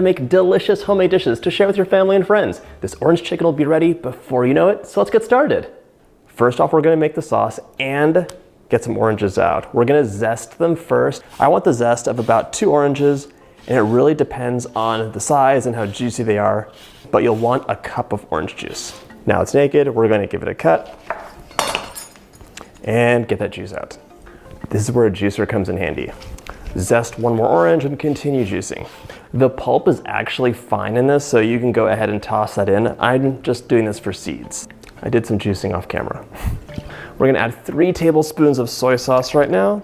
to make delicious homemade dishes to share with your family and friends. This orange chicken will be ready before you know it, so let's get started. First off, we're gonna make the sauce and get some oranges out. We're gonna zest them first. I want the zest of about 2 oranges, and it really depends on the size and how juicy they are, but you'll want a cup of orange juice. Now it's naked, we're gonna give it a cut and get that juice out. This is where a juicer comes in handy. Zest 1 more orange and continue juicing. The pulp is actually fine in this, so you can go ahead and toss that in. I'm just doing this for seeds. I did some juicing off camera. We're gonna add 3 tablespoons of soy sauce right now,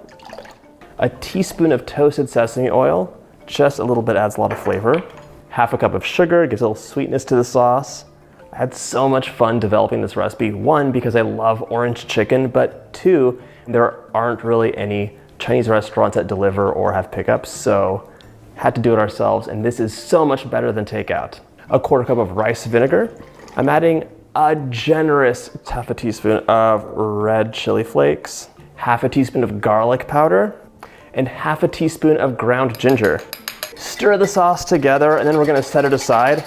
a teaspoon of toasted sesame oil, just a little bit adds a lot of flavor, half a cup of sugar, gives a little sweetness to the sauce. I had so much fun developing this recipe. 1, because I love orange chicken, but 2, there aren't really any Chinese restaurants that deliver or have pickups, so had to do it ourselves, and this is so much better than takeout. A 1/4 cup of rice vinegar. I'm adding a generous 1/2 teaspoon of red chili flakes, 1/2 teaspoon of garlic powder, and 1/2 teaspoon of ground ginger. Stir the sauce together, and then we're gonna set it aside.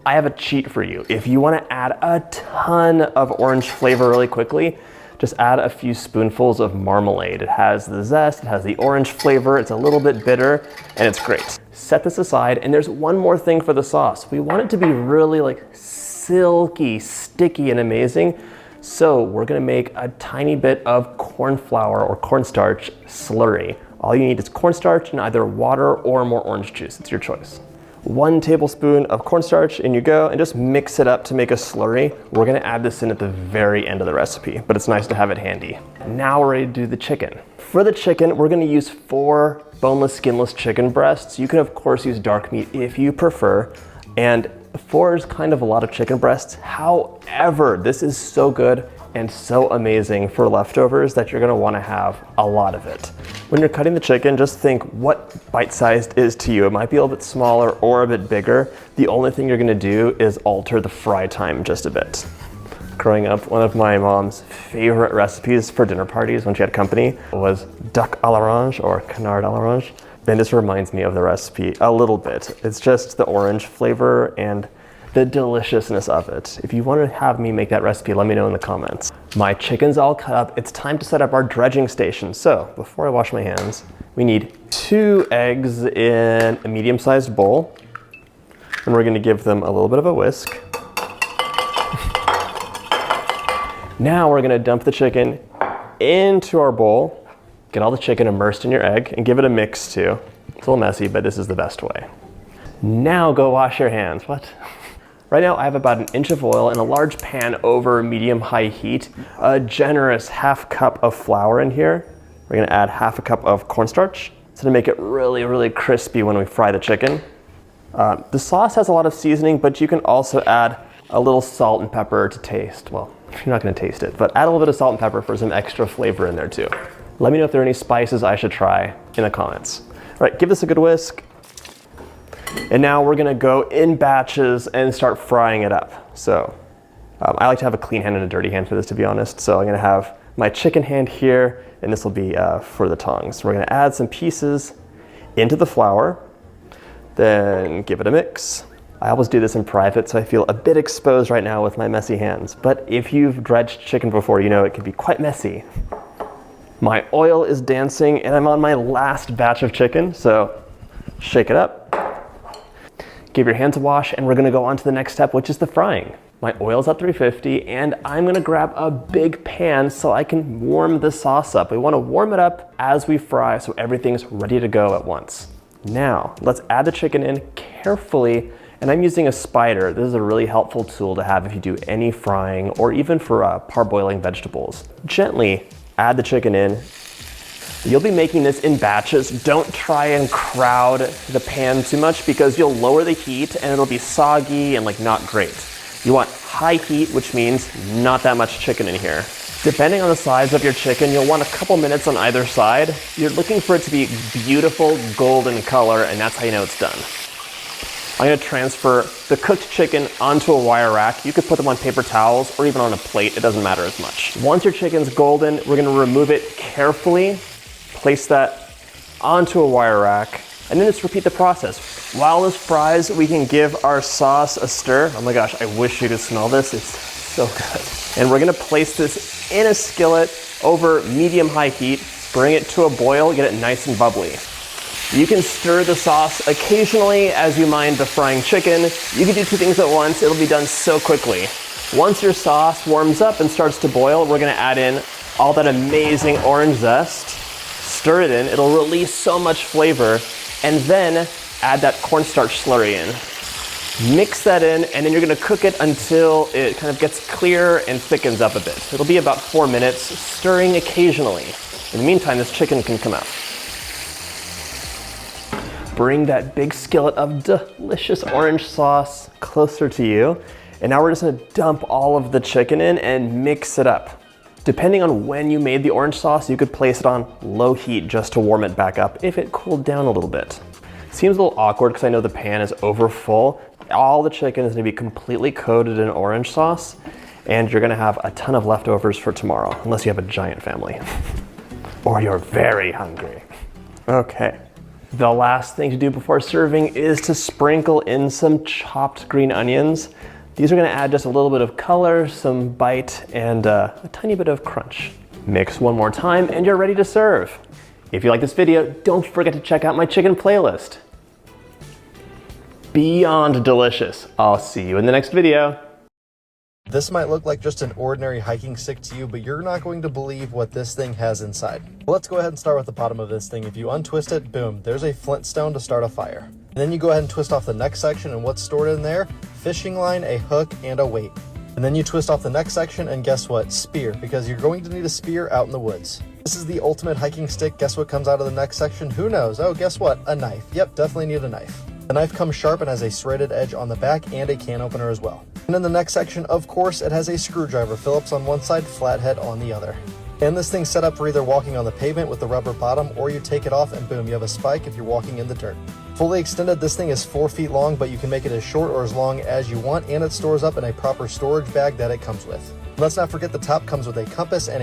I have a cheat for you. If you wanna add a ton of orange flavor really quickly, just add a few spoonfuls of marmalade. It has the zest, it has the orange flavor, it's a little bit bitter, and it's great. Set this aside, and there's one more thing for the sauce. We want it to be really like silky, sticky, and amazing. So we're gonna make a tiny bit of corn flour or cornstarch slurry. All you need is cornstarch and either water or more orange juice. It's your choice. 1 tablespoon of cornstarch, in you go, and just mix it up to make a slurry. We're gonna add this in at the very end of the recipe, but it's nice to have it handy. Now we're ready to do the chicken. For the chicken, we're gonna use 4 boneless, skinless chicken breasts. You can of course use dark meat if you prefer, and 4 is kind of a lot of chicken breasts. However, this is so good and so amazing for leftovers that you're gonna wanna have a lot of it. When you're cutting the chicken, just think what bite-sized is to you. It might be a little bit smaller or a bit bigger. The only thing you're gonna do is alter the fry time just a bit. Growing up, one of my mom's favorite recipes for dinner parties when she had company was duck à l'orange or canard à l'orange. And this reminds me of the recipe a little bit. It's just the orange flavor and the deliciousness of it. If you want to have me make that recipe, let me know in the comments. My chicken's all cut up. It's time to set up our dredging station. So before I wash my hands, we need 2 eggs in a medium-sized bowl. And we're gonna give them a little bit of a whisk. Now we're gonna dump the chicken into our bowl. Get all the chicken immersed in your egg and give it a mix too. It's a little messy, but this is the best way. Now go wash your hands. What? Right now I have about 1 inch of oil in a large pan over medium-high heat. A generous 1/2 cup of flour in here. We're gonna add 1/2 cup of cornstarch. It's gonna make it really, really crispy when we fry the chicken. The sauce has a lot of seasoning, but you can also add a little salt and pepper to taste. Well, you're not gonna taste it, but add a little bit of salt and pepper for some extra flavor in there too. Let me know if there are any spices I should try in the comments. All right, give this a good whisk. And now we're gonna go in batches and start frying it up. So I like to have a clean hand and a dirty hand for this, to be honest. So I'm gonna have my chicken hand here, and this will be for the tongs. We're gonna add some pieces into the flour, then give it a mix. I always do this in private, so I feel a bit exposed right now with my messy hands. But if you've dredged chicken before, you know it can be quite messy. My oil is dancing, and I'm on my last batch of chicken, so shake it up. Give your hands a wash, and we're gonna go on to the next step, which is the frying. My oil's at 350, and I'm gonna grab a big pan so I can warm the sauce up. We wanna warm it up as we fry so everything's ready to go at once. Now, let's add the chicken in carefully, and I'm using a spider. This is a really helpful tool to have if you do any frying or even for parboiling vegetables. Gently add the chicken in. You'll be making this in batches. Don't try and crowd the pan too much because you'll lower the heat and it'll be soggy and like not great. You want high heat, which means not that much chicken in here. Depending on the size of your chicken, you'll want a couple minutes on either side. You're looking for it to be beautiful golden color, and that's how you know it's done. I'm gonna transfer the cooked chicken onto a wire rack. You could put them on paper towels or even on a plate, it doesn't matter as much. Once your chicken's golden, we're gonna remove it carefully, place that onto a wire rack, and then just repeat the process. While this fries, we can give our sauce a stir. Oh my gosh, I wish you could smell this. It's so good. And we're gonna place this in a skillet over medium-high heat, bring it to a boil, get it nice and bubbly. You can stir the sauce occasionally as you mind the frying chicken. You can do two things at once. It'll be done so quickly. Once your sauce warms up and starts to boil, we're gonna add in all that amazing orange zest. Stir it in, it'll release so much flavor, and then add that cornstarch slurry in. Mix that in, and then you're gonna cook it until it kind of gets clear and thickens up a bit. It'll be about 4 minutes, stirring occasionally. In the meantime, this chicken can come out. Bring that big skillet of delicious orange sauce closer to you. And now we're just gonna dump all of the chicken in and mix it up. Depending on when you made the orange sauce, you could place it on low heat just to warm it back up if it cooled down a little bit. Seems a little awkward because I know the pan is over full. All the chicken is gonna be completely coated in orange sauce, and you're gonna have a ton of leftovers for tomorrow, unless you have a giant family. Or you're very hungry. Okay. The last thing to do before serving is to sprinkle in some chopped green onions. These are gonna add just a little bit of color, some bite, and a tiny bit of crunch. Mix one more time and you're ready to serve. If you like this video, don't forget to check out my chicken playlist. Beyond delicious. I'll see you in the next video. This might look like just an ordinary hiking stick to you, but you're not going to believe what this thing has inside. Well, let's go ahead and start with the bottom of this thing. If you untwist it, boom, there's a flint stone to start a fire. And then you go ahead and twist off the next section, and what's stored in there? Fishing line, a hook, and a weight. And then you twist off the next section, and guess what? Spear, because you're going to need a spear out in the woods. This is the ultimate hiking stick. Guess what comes out of the next section? Who knows? Oh, guess what? A knife. Yep, definitely need a knife. The knife comes sharp and has a serrated edge on the back and a can opener as well. And in the next section, of course, it has a screwdriver, Phillips on one side, flathead on the other. And this thing's set up for either walking on the pavement with the rubber bottom, or you take it off and boom, you have a spike if you're walking in the dirt. Fully extended, this thing is 4 feet long, but you can make it as short or as long as you want, and it stores up in a proper storage bag that it comes with. Let's not forget the top comes with a compass and